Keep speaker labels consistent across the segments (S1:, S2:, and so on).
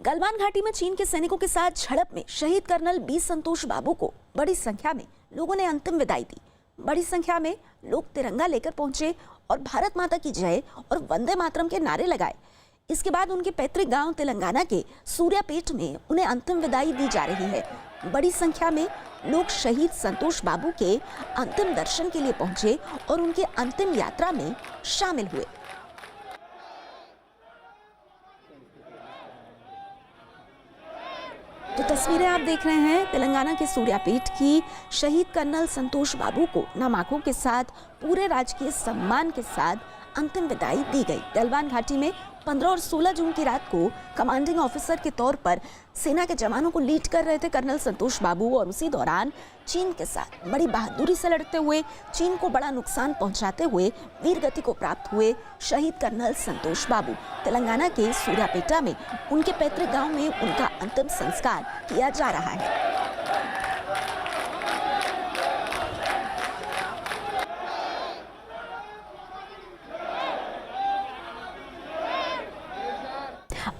S1: गलवान घाटी में चीन के सैनिकों के साथ झड़प में शहीद कर्नल बी संतोष बाबू को बड़ी संख्या में लोगों ने अंतिम विदाई दी। बड़ी संख्या में लोग तिरंगा लेकर पहुंचे और भारत माता की जय और वंदे मातरम के नारे लगाए। इसके बाद उनके पैतृक गांव तेलंगाना के सूर्यापेट में उन्हें अंतिम विदाई दी जा रही है। बड़ी संख्या में लोग शहीद संतोष बाबू के अंतिम दर्शन के लिए पहुंचे और उनके अंतिम यात्रा में शामिल हुए। तो तस्वीरें आप देख रहे हैं तेलंगाना के सूर्यापेट की। शहीद कर्नल संतोष बाबू को नामाकों के साथ पूरे राजकीय सम्मान के साथ अंतिम विदाई दी गई। गलवान घाटी में 15 और 16 जून की रात को कमांडिंग ऑफिसर के तौर पर सेना के जवानों को लीड कर रहे थे कर्नल संतोष बाबू, और उसी दौरान चीन के साथ बड़ी बहादुरी से लड़ते हुए चीन को बड़ा नुकसान पहुंचाते हुए वीर गति को प्राप्त हुए शहीद कर्नल संतोष बाबू। तेलंगाना के सूर्यापेटा में उनके पैतृक गांव में उनका अंतिम संस्कार किया जा रहा है।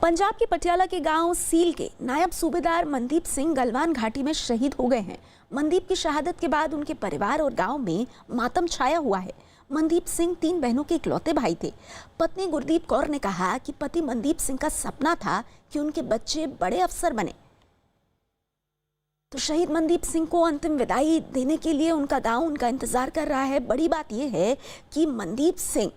S1: पंजाब के पटियाला के गांव सील के नायब सूबेदार मनदीप सिंह गलवान घाटी में शहीद हो गए हैं। मनदीप की शहादत के बाद उनके परिवार और गांव में मातम छाया हुआ है। मनदीप सिंह 3 बहनों के इकलौते भाई थे। पत्नी गुरदीप कौर ने कहा कि पति मनदीप सिंह का सपना था कि उनके बच्चे बड़े अफसर बने। तो शहीद मनदीप सिंह को अंतिम विदाई देने के लिए उनका गाँव उनका इंतजार कर रहा है। बड़ी बात यह है कि मनदीप सिंह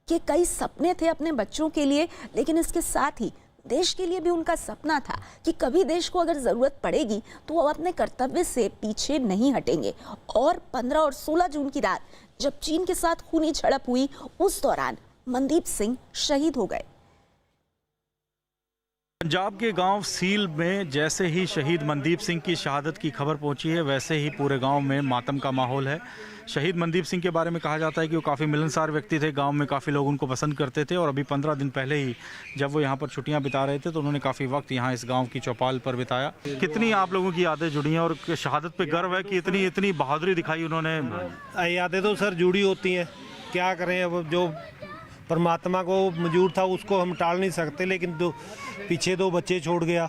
S1: के कई सपने थे अपने बच्चों के लिए, लेकिन इसके साथ ही देश के लिए भी उनका सपना था कि कभी देश को अगर जरूरत पड़ेगी तो वो अपने कर्तव्य से पीछे नहीं हटेंगे। और 15 और 16 जून की रात जब चीन के साथ खूनी झड़प हुई, उस दौरान मनदीप सिंह शहीद हो गए।
S2: पंजाब के गांव सील में जैसे ही शहीद मनदीप सिंह की शहादत की खबर पहुंची है, वैसे ही पूरे गांव में मातम का माहौल है। शहीद मनदीप सिंह के बारे में कहा जाता है कि वो काफ़ी मिलनसार व्यक्ति थे। गांव में काफ़ी लोग उनको पसंद करते थे, और अभी 15 दिन पहले ही जब वो यहां पर छुट्टियां बिता रहे थे तो उन्होंने काफ़ी वक्त यहां इस गाँव की चौपाल पर बिताया। कितनी आप लोगों की यादें जुड़ी हैं और शहादत पर गर्व है कि इतनी बहादुरी दिखाई उन्होंने?
S3: यादें तो सर जुड़ी होती हैं, क्या करें। अब जो परमात्मा को मंजूर था उसको हम टाल नहीं सकते, लेकिन पीछे 2 बच्चे छोड़ गया।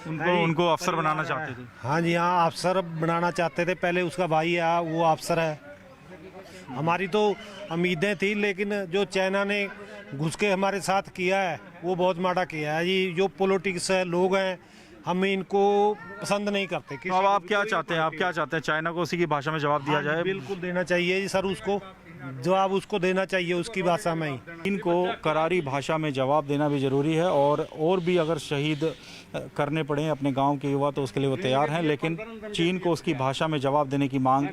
S2: उनको अफसर बनाना चाहते थे?
S3: हाँ जी हाँ, अफसर बनाना चाहते थे। पहले उसका भाई आया, वो अफसर है। हमारी तो उम्मीदें थी, लेकिन जो चाइना ने घुस के हमारे साथ किया है वो बहुत माड़ा किया है जी। जो पॉलिटिक्स है, लोग हैं, हम इनको पसंद नहीं करते।
S2: तो अब आप क्या चाहते हैं? आप क्या चाहते हैं? चाइना को उसी की भाषा में जवाब दिया जाए?
S3: बिल्कुल देना चाहिए जी सर, उसको जवाब उसको देना चाहिए उसकी भाषा में ही।
S2: इनको करारी भाषा में जवाब देना भी जरूरी है, और भी अगर शहीद करने पड़े अपने गांव के युवा तो उसके लिए वो तैयार हैं, लेकिन चीन को उसकी भाषा में जवाब देने की मांग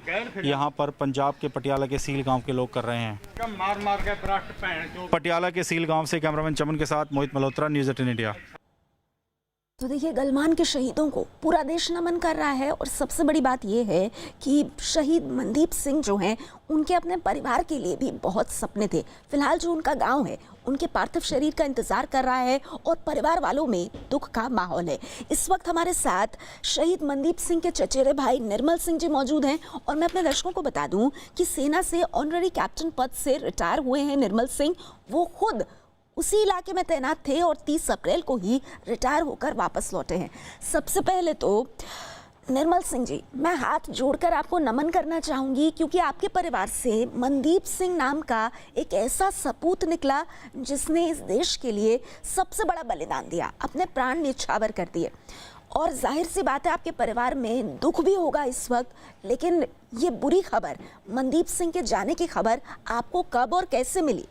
S2: यहां पर पंजाब के पटियाला के सील गांव के लोग कर रहे हैं। पटियाला के सील गांव से कैमरामैन चमन के साथ मोहित मल्होत्रा, न्यूज़ 18 इंडिया।
S1: तो देखिए, गलवान के शहीदों को पूरा देश नमन कर रहा है, और सबसे बड़ी बात यह है कि शहीद मनदीप सिंह जो हैं, उनके अपने परिवार के लिए भी बहुत सपने थे। फिलहाल जो उनका गांव है, उनके पार्थिव शरीर का इंतजार कर रहा है, और परिवार वालों में दुख का माहौल है। इस वक्त हमारे साथ शहीद मनदीप सिंह के चचेरे भाई निर्मल सिंह जी मौजूद हैं, और मैं अपने दर्शकों को बता दूं कि सेना से ऑनररी कैप्टन पद से रिटायर हुए हैं निर्मल सिंह। वो खुद उसी इलाके में तैनात थे और 30 अप्रैल को ही रिटायर होकर वापस लौटे हैं। सबसे पहले तो निर्मल सिंह जी, मैं हाथ जोड़कर आपको नमन करना चाहूंगी, क्योंकि आपके परिवार से मनदीप सिंह नाम का एक ऐसा सपूत निकला जिसने इस देश के लिए सबसे बड़ा बलिदान दिया, अपने प्राण न्यौछावर कर दिए। और जाहिर सी बात है आपके परिवार में दुख भी होगा इस वक्त, लेकिन ये बुरी खबर, मनदीप सिंह के जाने की खबर आपको कब और कैसे मिली?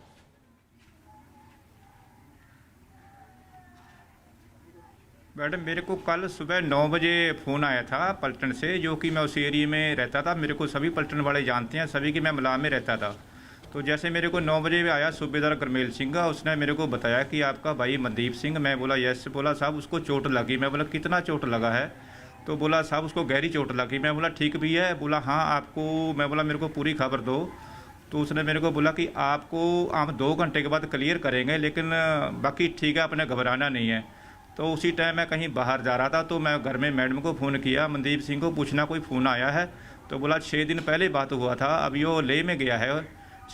S4: मैडम, मेरे को कल सुबह 9 बजे फ़ोन आया था पलटन से, जो कि मैं उस एरिया में रहता था। मेरे को सभी पलटन वाले जानते हैं, सभी की मैं मिलान में रहता था। तो जैसे मेरे को 9 बजे आया सूबेदार गुरमेल सिंह का, उसने मेरे को बताया कि आपका भाई मनदीप सिंह। मैं बोला यस। बोला साहब उसको चोट लगी। मैं बोला कितना चोट लगा है? तो बोला साहब उसको गहरी चोट लगी। मैं बोला ठीक भी है? बोला हाँ आपको, मैं बोला मेरे को पूरी खबर दो। तो उसने मेरे को बोला कि आपको हम 2 घंटे के बाद क्लियर करेंगे, लेकिन बाकी ठीक है, अपने घबराना नहीं है। तो उसी टाइम मैं कहीं बाहर जा रहा था, तो मैं घर में मैडम को फ़ोन किया, मनदीप सिंह को पूछना कोई फ़ोन आया है? तो बोला 6 दिन पहले बात हुआ था, अभी वो लेह में गया है,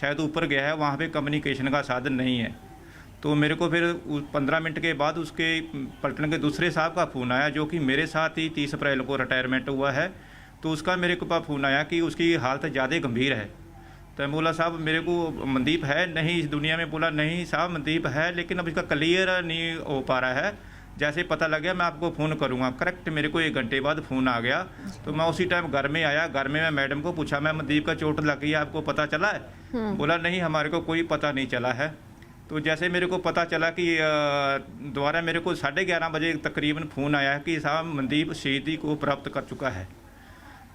S4: शायद ऊपर गया है, वहाँ पे कम्युनिकेशन का साधन नहीं है। तो मेरे को फिर 15 मिनट के बाद उसके पलटन के दूसरे साहब का फ़ोन आया, जो कि मेरे साथ ही 30 अप्रैल को रिटायरमेंट हुआ है। तो उसका मेरे को पास फ़ोन आया कि उसकी हालत ज़्यादा गंभीर है। तो बोला साहब मेरे को मनदीप है नहीं इस दुनिया में। बोला नहीं साहब मनदीप है, लेकिन अब इसका क्लियर नहीं हो पा रहा है। जैसे पता लग गया मैं आपको फ़ोन करूँगा। करेक्ट मेरे को 1 घंटे बाद फ़ोन आ गया। तो मैं उसी टाइम घर में आया। घर में मैं मैडम को पूछा, मैं मनदीप का चोट लग गई है, आपको पता चला है? बोला नहीं हमारे को कोई पता नहीं चला है। तो जैसे मेरे को पता चला कि दोबारा मेरे को 11:30 बजे तकरीबन फ़ोन आया कि साहब मनदीप शहीदी को प्राप्त कर चुका है।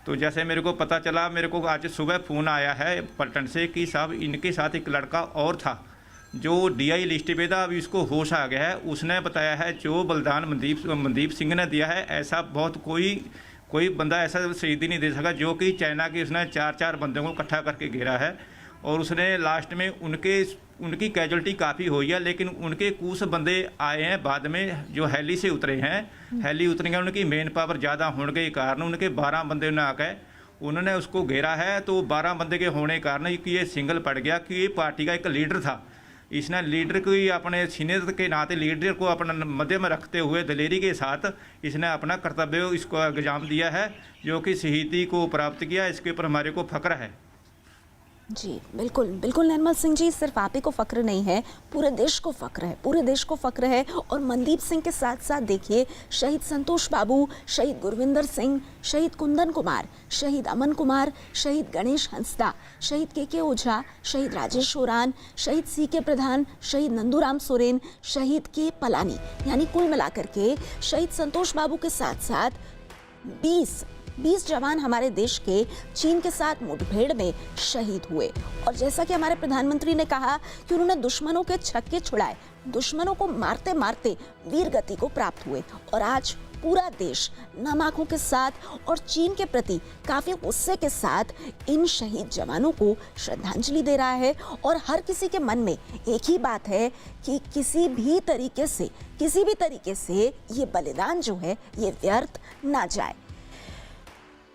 S4: तो जैसे मेरे को पता चला, मेरे को आज सुबह फ़ोन आया है पलटन से कि साहब इनके साथ एक लड़का और था जो DI लिस्ट पे था, अभी इसको होश आ गया है। उसने बताया है जो बलिदान मनदीप सिंह ने दिया है, ऐसा बहुत कोई बंदा ऐसा शहीदी नहीं दे सका, जो कि चाइना के उसने 4 बंदों को इकट्ठा करके घेरा है। और उसने लास्ट में उनकी कैजुअलिटी काफ़ी हुई है, लेकिन उनके कुछ बंदे आए हैं बाद में जो हेली से उतरे हैं। हेली उतरेंगे उनकी मेन पावर ज़्यादा होने के कारण उनके 12 बंदे ने आकर उन्होंने उसको घेरा है। तो 12 बंदे के होने के कारण कि ये सिंगल पड़ गया कि ये पार्टी का एक लीडर था। इसने लीडर को ही अपने सीनियर के नाते लीडर को अपना मध्य में रखते हुए दिलेरी के साथ इसने अपना कर्तव्य इसको अंजाम दिया है, जो कि शहीदी को प्राप्त किया। इसके ऊपर हमारे को फख्र है।
S1: जी बिल्कुल बिल्कुल निर्मल सिंह जी, सिर्फ आप ही को फक्र नहीं है, पूरे देश को फक्र है, पूरे देश को फक्र है। और मनदीप सिंह के साथ साथ देखिए शहीद संतोष बाबू, शहीद गुरविंदर सिंह, शहीद कुंदन कुमार, शहीद अमन कुमार, शहीद गणेश हंसदा, शहीद के ओझा, शहीद राजेश ओरान, शहीद CK प्रधान, शहीद नंदूराम सोरेन, शहीद के पलानी, यानी कुल मिलाकर के शहीद संतोष बाबू के साथ साथ 20 जवान हमारे देश के चीन के साथ मुठभेड़ में शहीद हुए। और जैसा कि हमारे प्रधानमंत्री ने कहा कि उन्होंने दुश्मनों के छक्के छुड़ाए, दुश्मनों को मारते मारते वीर गति को प्राप्त हुए। और आज पूरा देश नम आंखों के साथ और चीन के प्रति काफी गुस्से के साथ इन शहीद जवानों को श्रद्धांजलि दे रहा है। और हर किसी के मन में एक ही बात है कि किसी भी तरीके से ये बलिदान जो है ये व्यर्थ ना जाए।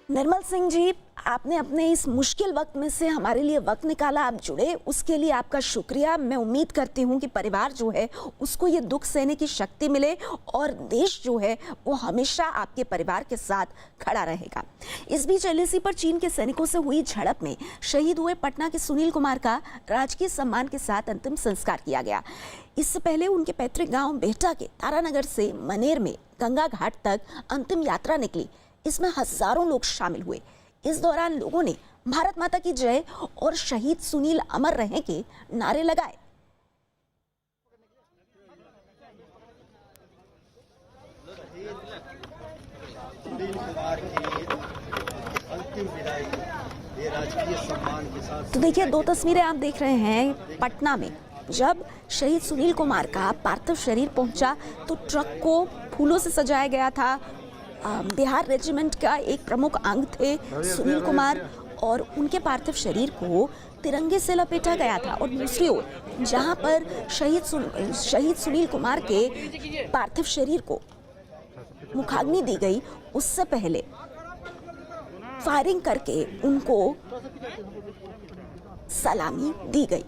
S1: निर्मल सिंह जी, आपने अपने इस मुश्किल वक्त में से हमारे लिए वक्त निकाला, आप जुड़े, उसके लिए आपका शुक्रिया। मैं उम्मीद करती हूँ कि परिवार जो है उसको ये दुख सहने की शक्ति मिले और देश जो है वो हमेशा आपके परिवार के साथ खड़ा रहेगा। इस बीच LAC पर चीन के सैनिकों से हुई झड़प में शहीद हुए पटना के सुनील कुमार का राजकीय सम्मान के साथ अंतिम संस्कार किया गया। इससे पहले उनके पैतृक गाँव बेहटा के तारानगर से मनेर में गंगा घाट तक अंतिम यात्रा निकली। इसमें हजारों लोग शामिल हुए। इस दौरान लोगों ने भारत माता की जय और शहीद सुनील अमर रहें के नारे लगाए। तो देखिए 2 तस्वीरें आप देख रहे हैं पटना में। जब शहीद सुनील कुमार का पार्थिव शरीर पहुंचा तो ट्रक को फूलों से सजाया गया था। बिहार रेजिमेंट का एक प्रमुख अंग थे सुनील कुमार और उनके पार्थिव शरीर को तिरंगे से लपेटा गया था। और दूसरी ओर जहां पर शहीद सुनील कुमार के पार्थिव शरीर को मुखाग्नि दी गई, उससे पहले फायरिंग करके उनको सलामी दी गई।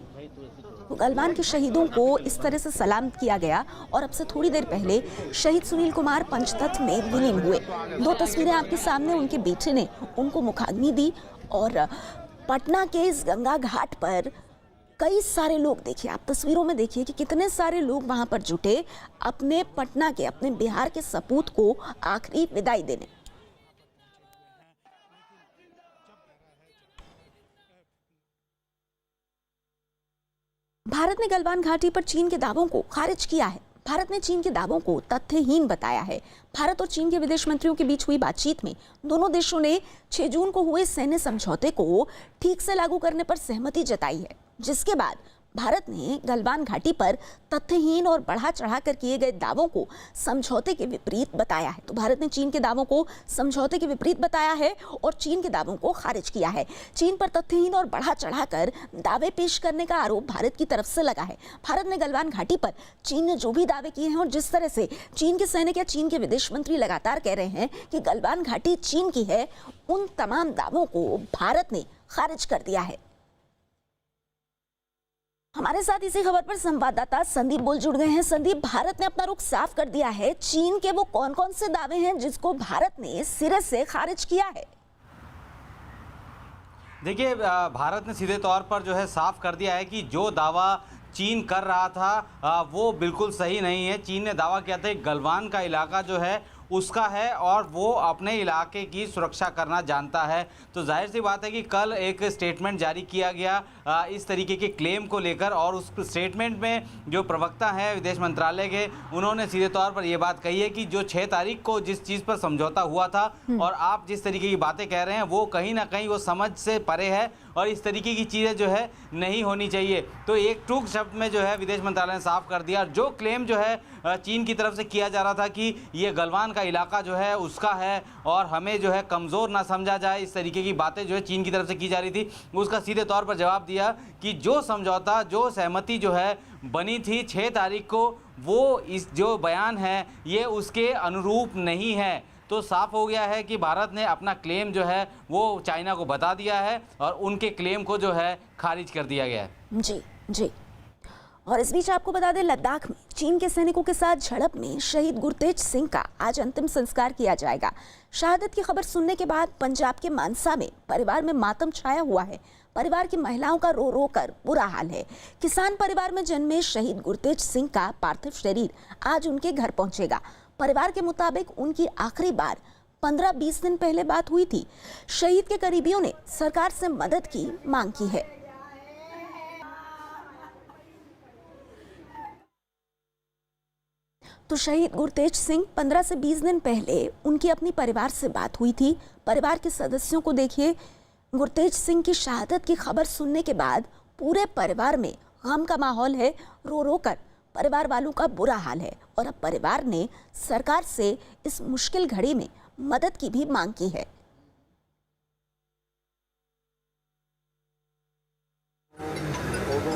S1: गलवान के शहीदों को इस तरह से सलाम किया गया। और अब से थोड़ी देर पहले शहीद सुनील कुमार पंचतत्व में विलीन हुए। 2 तस्वीरें आपके सामने, उनके बेटे ने उनको मुखाग्नि दी। और पटना के इस गंगा घाट पर कई सारे लोग, देखिए आप तस्वीरों में देखिए कि कितने सारे लोग वहां पर जुटे अपने पटना के, अपने बिहार के सपूत को आखिरी विदाई देने। भारत ने गलवान घाटी पर चीन के दावों को खारिज किया है। भारत ने चीन के दावों को तथ्यहीन बताया है। भारत और चीन के विदेश मंत्रियों के बीच हुई बातचीत में दोनों देशों ने 6 जून को हुए सैन्य समझौते को ठीक से लागू करने पर सहमति जताई है, जिसके बाद भारत ने गलवान घाटी पर तथ्यहीन और बढ़ा चढ़ाकर किए गए दावों को समझौते के विपरीत बताया है। तो भारत ने चीन के दावों को समझौते के विपरीत बताया है और चीन के दावों को खारिज किया है। चीन पर तथ्यहीन और बढ़ा चढ़ाकर दावे पेश करने का आरोप भारत की तरफ से लगा है। भारत ने गलवान घाटी पर चीन ने जो भी दावे किए हैं और जिस तरह से चीन के सैनिक या चीन के विदेश मंत्री लगातार कह रहे हैं कि गलवान घाटी चीन की है, उन तमाम दावों को भारत ने खारिज कर दिया है। हमारे साथ इसी खबर पर संवाददाता संदीप बुल जुड़ गए हैं। संदीप, भारत ने अपना रुख साफ कर दिया है। चीन के वो कौन कौन से दावे हैं जिसको भारत ने सिरे से खारिज किया है?
S5: देखिए, भारत ने सीधे तौर पर जो है साफ कर दिया है कि जो दावा चीन कर रहा था वो बिल्कुल सही नहीं है। चीन ने दावा किया था कि गलवान का इलाका जो है उसका है और वो अपने इलाके की सुरक्षा करना जानता है। तो जाहिर सी बात है कि कल एक स्टेटमेंट जारी किया गया इस तरीके के क्लेम को लेकर, और उस स्टेटमेंट में जो प्रवक्ता हैं विदेश मंत्रालय के, उन्होंने सीधे तौर पर ये बात कही है कि जो 6 तारीख को जिस चीज़ पर समझौता हुआ था और आप जिस तरीके की बातें कह रहे हैं वो कहीं ना कहीं वो समझ से परे है और इस तरीके की चीज़ें जो है नहीं होनी चाहिए। तो एक टूक शब्द में जो है विदेश मंत्रालय ने साफ कर दिया। जो क्लेम जो है चीन की तरफ से किया जा रहा था कि ये गलवान का इलाका जो है उसका है और हमें जो है कमज़ोर ना समझा जाए, इस तरीके की बातें जो है चीन की तरफ से की जा रही थी, उसका सीधे तौर पर जवाब दिया कि जो समझौता, जो सहमति जो है बनी थी 6 तारीख को, वो इस जो बयान है ये उसके अनुरूप नहीं है। तो साफ हो गया है कि भारत ने अपना क्लेम जो है वो चाइना को बता दिया है और उनके क्लेम को जो है खारिज कर दिया गया है।
S1: जी जी। और इस बीच आपको बता दें, लद्दाख में चीन के सैनिकों के साथ झड़प में शहीद गुरतेज सिंह का आज अंतिम संस्कार किया जाएगा। शहादत की खबर सुनने के बाद पंजाब के मानसा में परिवार में मातम छाया हुआ है। परिवार की महिलाओं का रो रो कर बुरा हाल है। किसान परिवार में जन्मे शहीद गुरतेज सिंह का पार्थिव शरीर आज उनके घर पहुंचेगा। परिवार के मुताबिक उनकी आखिरी बार 15-20 दिन पहले बात हुई थी। शहीद के करीबियों ने सरकार से मदद की मांग की है। तो शहीद गुरतेज सिंह 15 से 20 दिन पहले उनकी अपनी परिवार से बात हुई थी। परिवार के सदस्यों को देखिए, गुरतेज सिंह की शहादत की खबर सुनने के बाद पूरे परिवार में गम का माहौल है। रो रो कर परिवार वालों का बुरा हाल है और अब परिवार ने सरकार से इस मुश्किल घड़ी में मदद की भी मांग की है।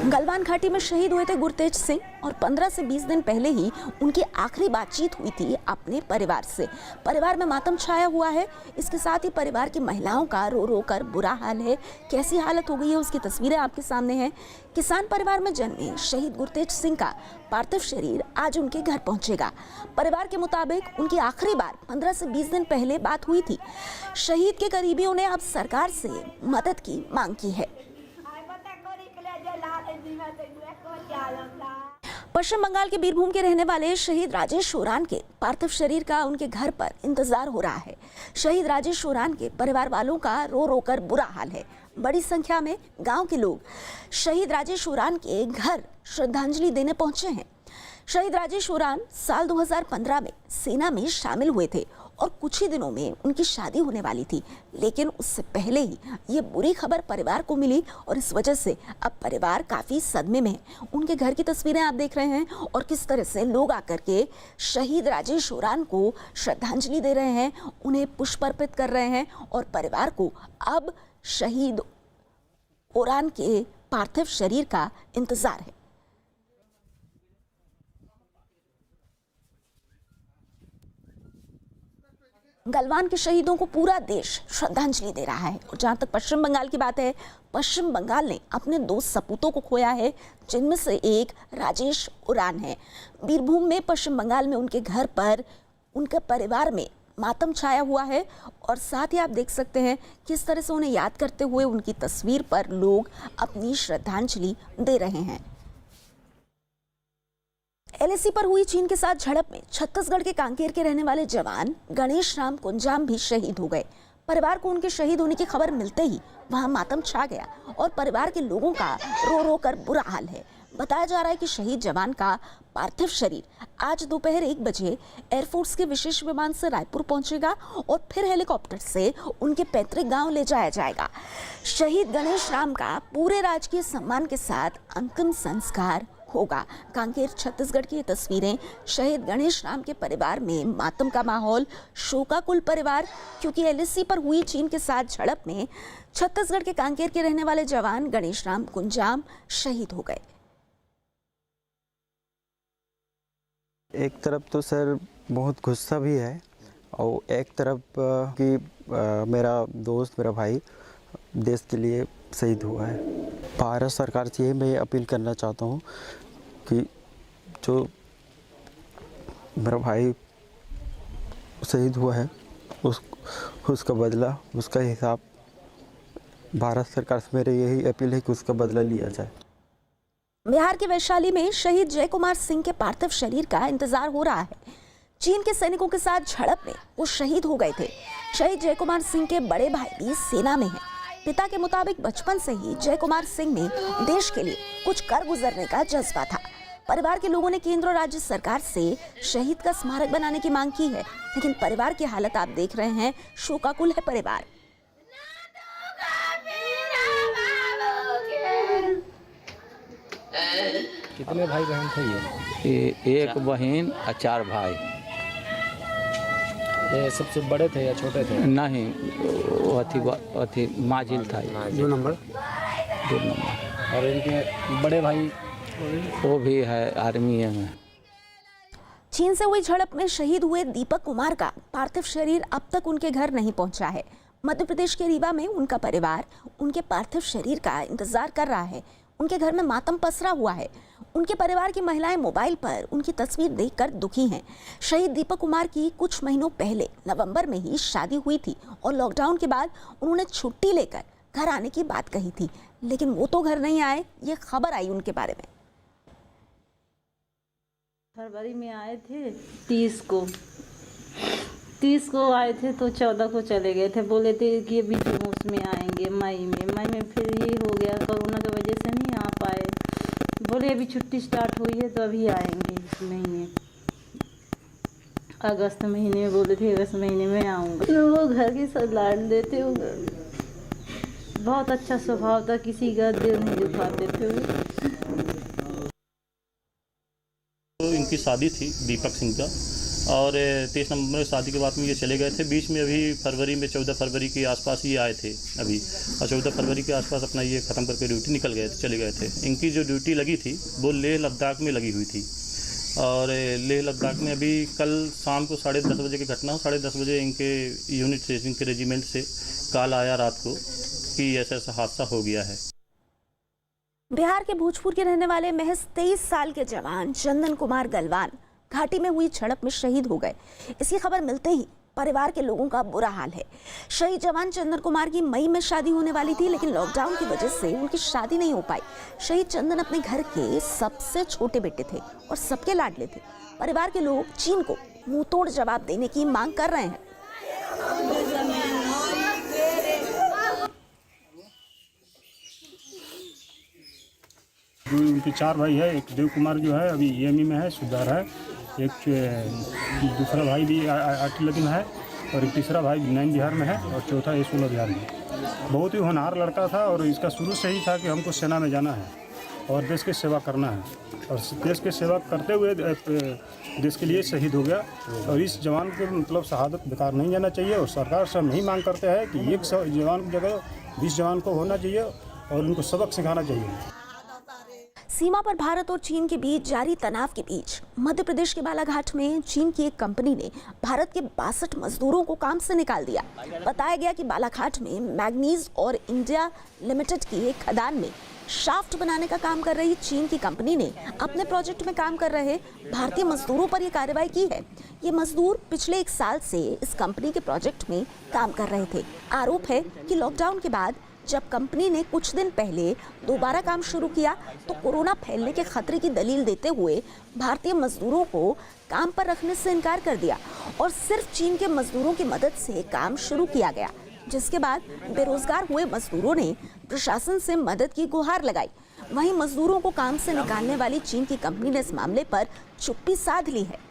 S1: गलवान घाटी में शहीद हुए थे गुरतेज सिंह और 15 से 20 दिन पहले ही उनकी आखिरी बातचीत हुई थी अपने परिवार से। परिवार में मातम छाया हुआ है। इसके साथ ही परिवार की महिलाओं का रो रो कर बुरा हाल है। कैसी हालत हो गई है उसकी तस्वीरें आपके सामने हैं। किसान परिवार में जन्मे शहीद गुरतेज सिंह का पार्थिव शरीर आज उनके घर पहुंचेगा। परिवार के मुताबिक उनकी आखिरी बार 15 से 20 दिन पहले बात हुई थी। शहीद के करीबियों ने अब सरकार से मदद की मांग की है। पश्चिम बंगाल के बीरभूम के रहने वाले शहीद राजेश ओरान के पार्थिव शरीर का उनके घर पर इंतजार हो रहा है। शहीद राजेश ओरान के परिवार वालों का रो रो कर बुरा हाल है। बड़ी संख्या में गांव के लोग शहीद राजेश ओरान के घर श्रद्धांजलि देने पहुंचे हैं। शहीद राजेश ओरान साल 2015 में सेना में शामिल हुए थे और कुछ ही दिनों में उनकी शादी होने वाली थी, लेकिन उससे पहले ही ये बुरी खबर परिवार को मिली और इस वजह से अब परिवार काफी सदमे में है। उनके घर की तस्वीरें आप देख रहे हैं और किस तरह से लोग आकर के शहीद राजेश ओरान को श्रद्धांजलि दे रहे हैं, उन्हें पुष्प अर्पित कर रहे हैं और परिवार को अब शहीद ओरान के पार्थिव शरीर का इंतजार है। गलवान के शहीदों को पूरा देश श्रद्धांजलि दे रहा है। और जहां तक पश्चिम बंगाल की बात है, पश्चिम बंगाल ने अपने 2 सपूतों को खोया है, जिनमें से एक राजेश ओरान है। बीरभूम में पश्चिम बंगाल में उनके घर पर उनके परिवार में मातम छाया हुआ है और साथ ही आप देख सकते हैं किस तरह से उन्हें याद करते हुए उनकी तस्वीर पर लोग अपनी श्रद्धांजलि दे रहे हैं। एलएसी पर हुई चीन के साथ झड़प में छत्तीसगढ़ के कांकेर के रहने वाले जवान गणेश राम कुंजाम भी शहीद हो गए। परिवार को उनके शहीद होने की खबर मिलते ही वहां मातम छा गया और परिवार के लोगों का रो रो कर बुरा हाल है। बताया जा रहा है कि शहीद जवान का पार्थिव शरीर आज दोपहर 1 बजे एयरफोर्स के विशेष विमान से रायपुर पहुंचेगा और फिर हेलीकॉप्टर से उनके पैतृक गांव ले जाया जाएगा। शहीद गणेश राम का पूरे राजकीय सम्मान के साथ अंतिम संस्कार होगा। कांकेर छत्तीसगढ़ की ये तस्वीरें। शहीद गणेश राम के परिवार में मातम का माहौल, शोकाकुल परिवार, क्योंकि एलएसी पर हुई चीन के साथ झड़प में छत्तीसगढ़ के कांकेर के रहने वाले जवान गणेश राम कुंजाम शहीद हो गए।
S6: एक तरफ तो सर बहुत गुस्सा भी है और एक तरफ कि मेरा दोस्त, मेरा भाई देश के लिए शहीद हुआ है। भारत सरकार से यही मैं अपील करना चाहता हूँ कि जो मेरा भाई शहीद हुआ है उसका बदला, उसका हिसाब भारत सरकार से मेरी यही अपील है कि उसका बदला लिया जाए।
S1: बिहार के वैशाली में शहीद जय कुमार सिंह के पार्थिव शरीर का इंतजार हो रहा है। चीन के सैनिकों के साथ झड़प में वो शहीद हो गए थे। शहीद जय कुमार सिंह के बड़े भाई भी सेना में हैं। पिता के मुताबिक बचपन से ही जय कुमार सिंह में देश के लिए कुछ कर गुजरने का जज्बा था। परिवार के लोगों ने केंद्र और राज्य सरकार से शहीद का स्मारक बनाने की मांग की है, लेकिन परिवार की हालत आप देख रहे हैं, शोकाकुल है परिवार।
S7: कितने भाई बहन थे ये?
S8: एक बहन और 4 भाई।
S7: ये सबसे बड़े थे या छोटे थे?
S8: नहीं, अथी माजिल था।
S7: 2 नंबर। और इनके बड़े भाई?
S8: वो भी है आर्मी में।
S1: चीन से हुई झड़प में शहीद हुए दीपक कुमार का पार्थिव शरीर अब तक उनके घर नहीं पहुंचा है। मध्य प्रदेश के रीवा में उनका परिवार उनके पार्थिव शरीर का इंतजार कर रहा है। उनके घर में मातम पसरा हुआ है। उनके परिवार की महिलाएं मोबाइल पर उनकी तस्वीर देखकर दुखी हैं। शहीद दीपक कुमार की कुछ महीनों पहले नवंबर में ही शादी हुई थी और लॉकडाउन के बाद उन्होंने छुट्टी लेकर घर आने की बात कही थी, लेकिन वो तो घर नहीं आए। ये खबर आई उनके बारे में।
S9: फरवरी में आए थे 30 को आए थे तो 14 को चले गए थे। बोले थे कि अभी जून में आएंगे, मई में फिर ये हो गया, कोरोना की वजह से नहीं आ पाए। बोले अभी छुट्टी स्टार्ट हुई है तो अभी आएंगे इस महीने, अगस्त महीने में बोले थे अगस्त महीने में आऊँगा। वो घर की सब लाड देते हो, बहुत अच्छा स्वभाव था, किसी का दिल नहीं दुखाते थे वो।
S10: इनकी शादी थी दीपक सिंह का और 23 नवंबर में शादी के बाद में ये चले गए थे। बीच में अभी फरवरी में 14 फरवरी के आसपास ये आए थे अभी, और 14 फरवरी के आसपास अपना ये ख़त्म करके ड्यूटी निकल गए थे, चले गए थे। इनकी जो ड्यूटी लगी थी वो लेह लद्दाख में लगी हुई थी और लेह लद्दाख में अभी कल शाम को 10:30 बजे की घटना हो। 10:30 बजे इनके यूनिट से, इनके रेजिमेंट से कॉल आया रात को कि ऐसा ऐसा हादसा हो गया है।
S1: बिहार के भोजपुर के रहने वाले महज 23 साल के जवान चंदन कुमार गलवान घाटी में हुई झड़प में शहीद हो गए। इसकी खबर मिलते ही परिवार के लोगों का बुरा हाल है। शहीद जवान चंदन कुमार की मई में शादी होने वाली थी, लेकिन लॉकडाउन की वजह से उनकी शादी नहीं हो पाई। शहीद चंदन अपने घर के सबसे छोटे बेटे थे और सबके लाडले थे। परिवार के लोग चीन को मुंहतोड़ जवाब देने की मांग कर रहे हैं।
S11: उनके 4 भाई है। एक देव कुमार जो है अभी EME में है, सुधार है। एक दूसरा भाई भी आर्टिलरी में है और एक तीसरा भाई 9 बिहार में है और चौथा ये 16 बिहार में। बहुत ही होनहार लड़का था और इसका शुरू से ही था कि हमको सेना में जाना है और देश की सेवा करना है, और देश की सेवा करते हुए देश के लिए शहीद हो गया। और इस जवान के मतलब शहादत बेकार नहीं जाना चाहिए और सरकार से हम यही मांग करते हैं कि एक जवान की जगह 20 जवान को होना चाहिए और उनको सबक सिखाना चाहिए।
S1: सीमा पर भारत और चीन के बीच जारी तनाव के बीच मध्य प्रदेश के बालाघाट में चीन की एक कंपनी ने भारत के 62 मजदूरों को काम से निकाल दिया। बताया गया कि बालाघाट में मैग्नीज और इंडिया लिमिटेड की एक खदान में शाफ्ट बनाने का काम कर रही चीन की कंपनी ने अपने प्रोजेक्ट में काम कर रहे भारतीय मजदूरों पर यह कार्रवाई की है। ये मजदूर पिछले 1 साल से इस कंपनी के प्रोजेक्ट में काम कर रहे थे। आरोप है कि लॉकडाउन के बाद जब कंपनी ने कुछ दिन पहले दोबारा काम शुरू किया तो कोरोना फैलने के खतरे की दलील देते हुए भारतीय मजदूरों को काम पर रखने से इनकार कर दिया और सिर्फ चीन के मजदूरों की मदद से काम शुरू किया गया, जिसके बाद बेरोजगार हुए मजदूरों ने प्रशासन से मदद की गुहार लगाई। वहीं मजदूरों को काम से निकालने वाली चीन की कंपनी ने इस मामले पर चुप्पी साध ली है।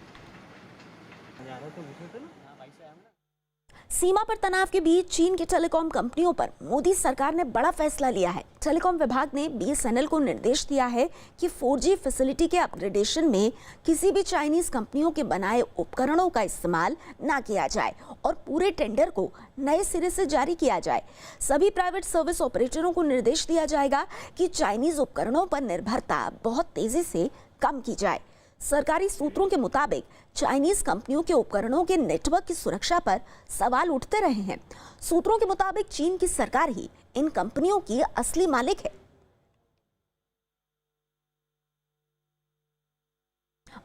S1: सीमा पर तनाव के बीच चीन के टेलीकॉम कंपनियों पर मोदी सरकार ने बड़ा फैसला लिया है। टेलीकॉम विभाग ने BSNL को निर्देश दिया है कि 4G फैसिलिटी के अपग्रेडेशन में किसी भी चाइनीज कंपनियों के बनाए उपकरणों का इस्तेमाल ना किया जाए और पूरे टेंडर को नए सिरे से जारी किया जाए। सभी प्राइवेट सर्विस ऑपरेटरों को निर्देश दिया जाएगा कि चाइनीज उपकरणों पर निर्भरता बहुत तेजी से कम की जाए। सरकारी सूत्रों के मुताबिक चाइनीज कंपनियों के उपकरणों के नेटवर्क की सुरक्षा पर सवाल उठते रहे हैं। सूत्रों के मुताबिक चीन की सरकार ही इन कंपनियों की असली मालिक है।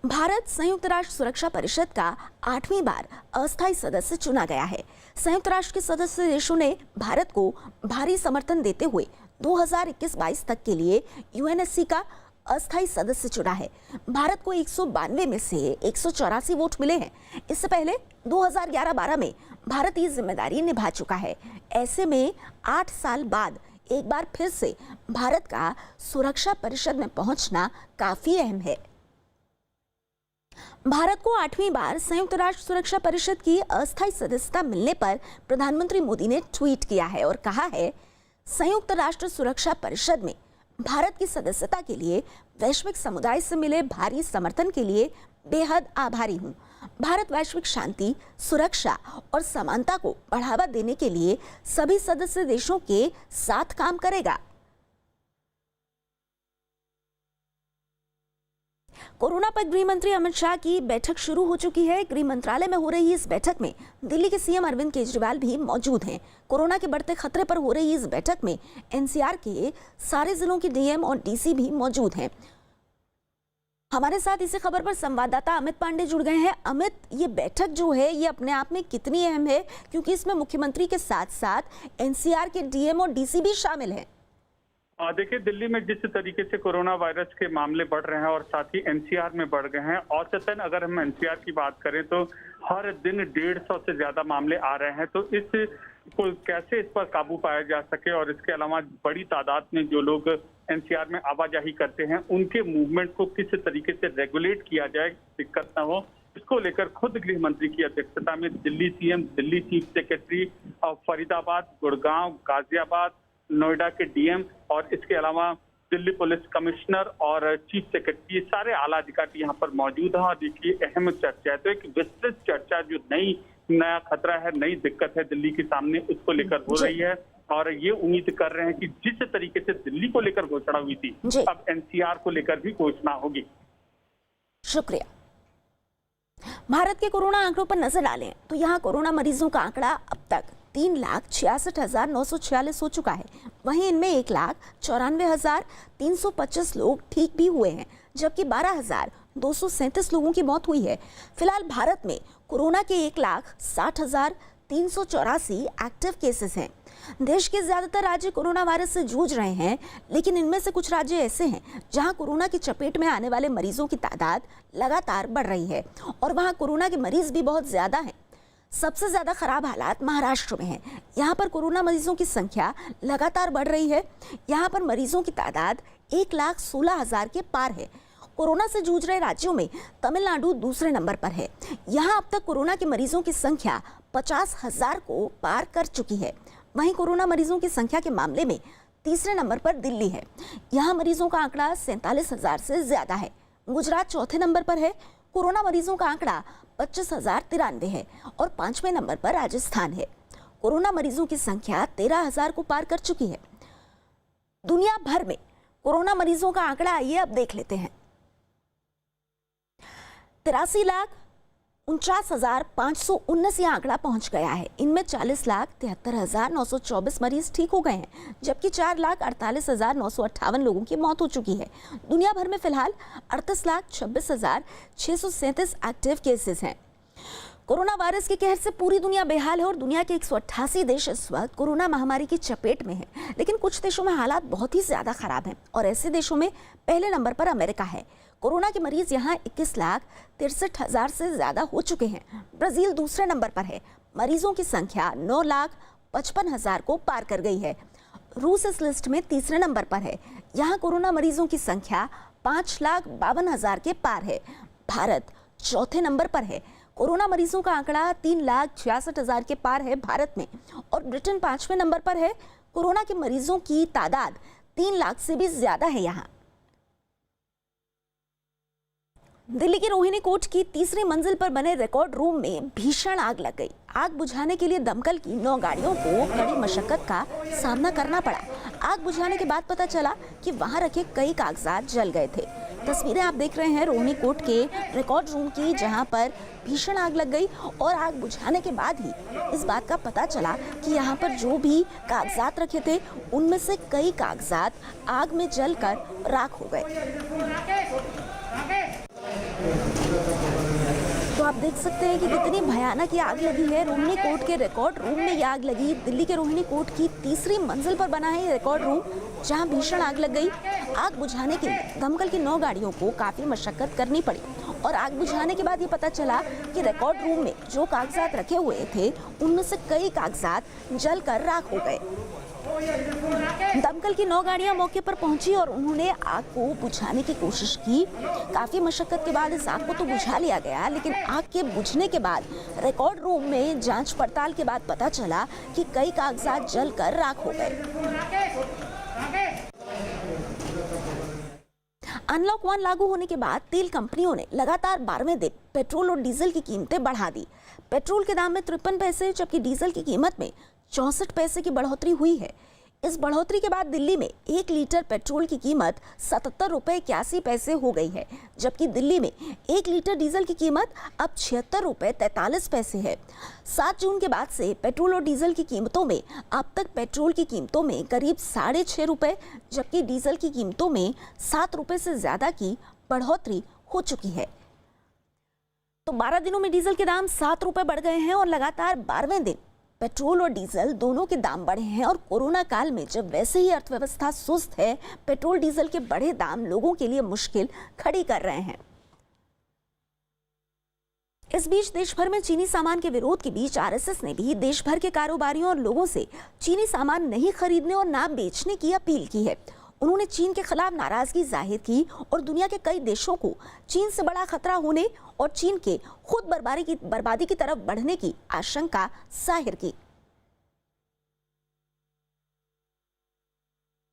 S1: भारत संयुक्त राष्ट्र सुरक्षा परिषद का 8वीं बार अस्थायी सदस्य चुना गया है। संयुक्त राष्ट्र के सदस्य देशों ने भारत को भारी समर्थन देते हुए 2021-22 तक के लिए यूएनएससी का अस्थायी सदस्य चुना है। भारत को 192 में से 184 वोट मिले हैं। इससे पहले 2011-12 में भारत ये जिम्मेदारी निभा चुका है। ऐसे में 8 साल बाद एक बार फिर से भारत का सुरक्षा परिषद में पहुंचना काफी अहम है। भारत को 8वीं बार संयुक्त राष्ट्र सुरक्षा परिषद की अस्थायी सदस्यता मिलने पर प्रधानमंत्री मोदी ने ट्वीट किया है और कहा है, संयुक्त राष्ट्र सुरक्षा परिषद में भारत की सदस्यता के लिए वैश्विक समुदाय से मिले भारी समर्थन के लिए बेहद आभारी हूं। भारत वैश्विक शांति, सुरक्षा और समानता को बढ़ावा देने के लिए सभी सदस्य देशों के साथ काम करेगा। कोरोना पर गृह मंत्री अमित शाह की बैठक शुरू हो चुकी है। गृह मंत्रालय में हो रही इस बैठक में दिल्ली के सीएम अरविंद केजरीवाल भी मौजूद हैं। कोरोना के बढ़ते खतरे पर हो रही इस बैठक में एनसीआर के सारे जिलों के डीएम और डीसी भी मौजूद हैं। हमारे साथ इसी खबर पर संवाददाता अमित पांडे जुड़ गए हैं। अमित, ये बैठक जो है ये अपने आप में कितनी अहम है, क्योंकि इसमें मुख्यमंत्री के साथ साथ एनसीआर के डीएम और डीसी भी शामिल हैं।
S12: देखिए, दिल्ली में जिस तरीके से कोरोना वायरस के मामले बढ़ रहे हैं और साथ ही एनसीआर में बढ़ गए हैं, औसतन अगर हम एनसीआर की बात करें तो हर दिन 150 से ज्यादा मामले आ रहे हैं। तो इस को कैसे इस पर काबू पाया जा सके और इसके अलावा बड़ी तादाद में जो लोग एनसीआर में आवाजाही करते हैं उनके मूवमेंट को किस तरीके से रेगुलेट किया जाए, दिक्कत न हो, इसको लेकर खुद गृह मंत्री की अध्यक्षता में Delhi CM, Delhi chief secretary, Faridabad, Gurgaon, Ghaziabad, Noida के डीएम और इसके अलावा दिल्ली पुलिस कमिश्नर और चीफ सेक्रेटरी, सारे आला अधिकारी यहाँ पर मौजूद हैं। और देखिए, अहम चर्चा है, तो एक विस्तृत चर्चा जो नया खतरा है, नई दिक्कत है दिल्ली के सामने, उसको लेकर हो रही है। और ये उम्मीद कर रहे हैं कि जिस तरीके से दिल्ली को लेकर घोषणा हुई थी, अब एनसीआर को लेकर भी घोषणा होगी।
S1: शुक्रिया। भारत के कोरोना आंकड़ों पर नजर डालें तो यहाँ कोरोना मरीजों का आंकड़ा अब तक 3,66,946 हो चुका है। वहीं इनमें 1,94,325 लोग ठीक भी हुए हैं, जबकि 12,237 लोगों की मौत हुई है। फिलहाल भारत में कोरोना के 1,60,384 एक्टिव केसेस हैं। देश के ज्यादातर राज्य कोरोना वायरस से जूझ रहे हैं, लेकिन इनमें से कुछ राज्य ऐसे हैं जहां कोरोना की चपेट में आने वाले मरीजों की तादाद लगातार बढ़ रही है और वहां कोरोना के मरीज भी बहुत ज्यादा हैं। सबसे ज्यादा खराब हालात महाराष्ट्र में है। यहाँ पर कोरोना मरीजों की संख्या लगातार बढ़ रही है। यहाँ पर मरीजों की तादाद 1,16,000 के पार है। कोरोना से जूझ रहे राज्यों में तमिलनाडु दूसरे नंबर पर है। यहाँ अब तक कोरोना के मरीजों की संख्या 50,000 को पार कर चुकी है। वहीं कोरोना मरीजों की संख्या के मामले में तीसरे नंबर पर दिल्ली है। यहाँ मरीजों का आंकड़ा 47,000 से ज्यादा है। गुजरात चौथे नंबर पर है। कोरोना मरीजों का आंकड़ा 25,093 है और 5वें नंबर पर राजस्थान है। कोरोना मरीजों की संख्या 13,000 को पार कर चुकी है। दुनिया भर में कोरोना मरीजों का आंकड़ा आइए अब देख लेते हैं। 83,49,519 यह आंकड़ा पहुंच गया है। इनमें 40,73,924 मरीज ठीक हो गए हैं, जबकि 4,48,958 लोगों की मौत हो चुकी है। दुनिया भर में फिलहाल 38,26,637 एक्टिव केसेस हैं। कोरोना वायरस के कहर से पूरी दुनिया बेहाल है और दुनिया के 188 देश इस वक्त कोरोना महामारी की चपेट में हैं। लेकिन कुछ देशों में हालात बहुत ही ज्यादा खराब हैं और ऐसे देशों में पहले नंबर पर अमेरिका है। कोरोना के मरीज यहाँ 21,63,000 से ज्यादा हो चुके हैं। ब्राजील दूसरे नंबर पर है। मरीजों की संख्या 9,55,000 को पार कर गई है। रूस इस लिस्ट में तीसरे नंबर पर है। यहाँ कोरोना मरीजों की संख्या 5,52,000 के पार है। भारत चौथे नंबर पर है। कोरोना मरीजों का आंकड़ा 3,66,000 के पार है भारत में और ब्रिटेन 5वें नंबर पर है। कोरोना के मरीजों की तादाद 3 लाख से भी ज्यादा है। यहाँ दिल्ली की रोहिणी कोर्ट की तीसरी मंजिल पर बने रिकॉर्ड रूम में भीषण आग लग गई। आग बुझाने के लिए दमकल की 9 गाड़ियों को कड़ी मशक्कत का सामना करना पड़ा। आग बुझाने के बाद पता चला कि वहां रखे कई कागजात जल गए थे। तस्वीरें आप देख रहे हैं रोहिणी कोर्ट के रिकॉर्ड रूम की, जहां पर भीषण आग लग गई और आग बुझाने के बाद ही इस बात का पता चला कि यहां पर जो भी कागजात रखे थे उनमें से कई कागजात आग में जलकर राख हो गए। तो आप देख सकते हैं कि कितनी भयानक ये आग लगी है। रोहिणी कोर्ट के रिकॉर्ड रूम में ये आग लगी। दिल्ली के रोहिणी कोर्ट की तीसरी मंजिल पर बना है ये रिकॉर्ड रूम, जहां भीषण आग लग गई। आग बुझाने के लिए दमकल की 9 गाड़ियों को काफी मशक्कत करनी पड़ी और आग बुझाने के बाद ये पता चला कि रिकॉर्ड रूम में जो कागजात रखे हुए थे उनमें से कई कागजात जलकर राख हो गए। दमकल की 9 गाड़ियां मौके पर पहुंची और उन्होंने आग को बुझाने की कोशिश की। काफी मशक्कत के बाद इस आग को तो बुझा लिया गया, लेकिन आग के बुझने के बाद रिकॉर्ड रूम में जांच पड़ताल के बाद पता चला कि कई कागजात जलकर राख हो गए। अनलॉक 1 लागू होने के बाद तेल कंपनियों ने लगातार 12वें दिन पेट्रोल और डीजल की कीमतें बढ़ा दी। पेट्रोल के दाम में 53 पैसे जबकि डीजल की कीमत में 64 पैसे की बढ़ोतरी हुई है। इस बढ़ोतरी के बाद दिल्ली में 1 लीटर पेट्रोल की कीमत 77 रुपये 81 पैसे हो गई है, जबकि दिल्ली में 1 लीटर डीजल की कीमत अब 76 रुपये 43 पैसे है। 7 जून के बाद से पेट्रोल और डीजल की कीमतों में अब तक पेट्रोल की कीमतों में करीब 6.5 रुपये जबकि डीजल की कीमतों में 7 रुपये से ज्यादा की बढ़ोतरी हो चुकी है। तो 12 दिनों में डीजल के दाम 7 रुपये बढ़ गए हैं और लगातार 12वें दिन पेट्रोल और डीजल दोनों के दाम बढ़े हैं। और कोरोना काल में जब वैसे ही अर्थव्यवस्था सुस्त है, पेट्रोल डीजल के बढ़े दाम लोगों के लिए मुश्किल खड़ी कर रहे हैं। इस बीच देश भर में चीनी सामान के विरोध के बीच आरएसएस ने भी देश भर के कारोबारियों और लोगों से चीनी सामान नहीं खरीदने और ना बेचने की अपील की है। उन्होंने चीन के खिलाफ नाराजगी जाहिर की और दुनिया के कई देशों को चीन से बड़ा खतरा होने और चीन के खुद बर्बादी की तरफ बढ़ने की आशंका जाहिर की।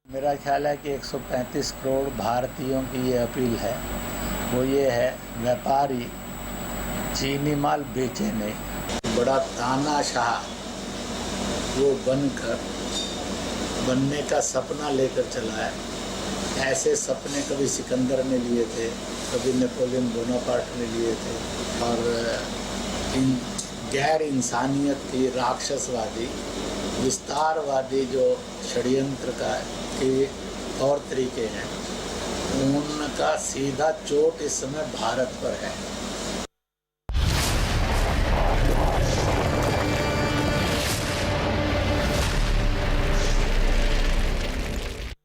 S7: मेरा ख्याल है कि 135 करोड़ भारतीयों की ये अपील है, वो ये है व्यापारी चीनी माल बेचे नहीं। बड़ा तानाशाह वो बनने का सपना लेकर चला है। ऐसे सपने कभी सिकंदर ने लिए थे, कभी नेपोलियन बोनापार्ट ने लिए थे। और इन गैर इंसानियत की राक्षसवादी विस्तारवादी जो षड्यंत्र के तौर तरीके हैं, उनका सीधा चोट इस समय भारत पर है।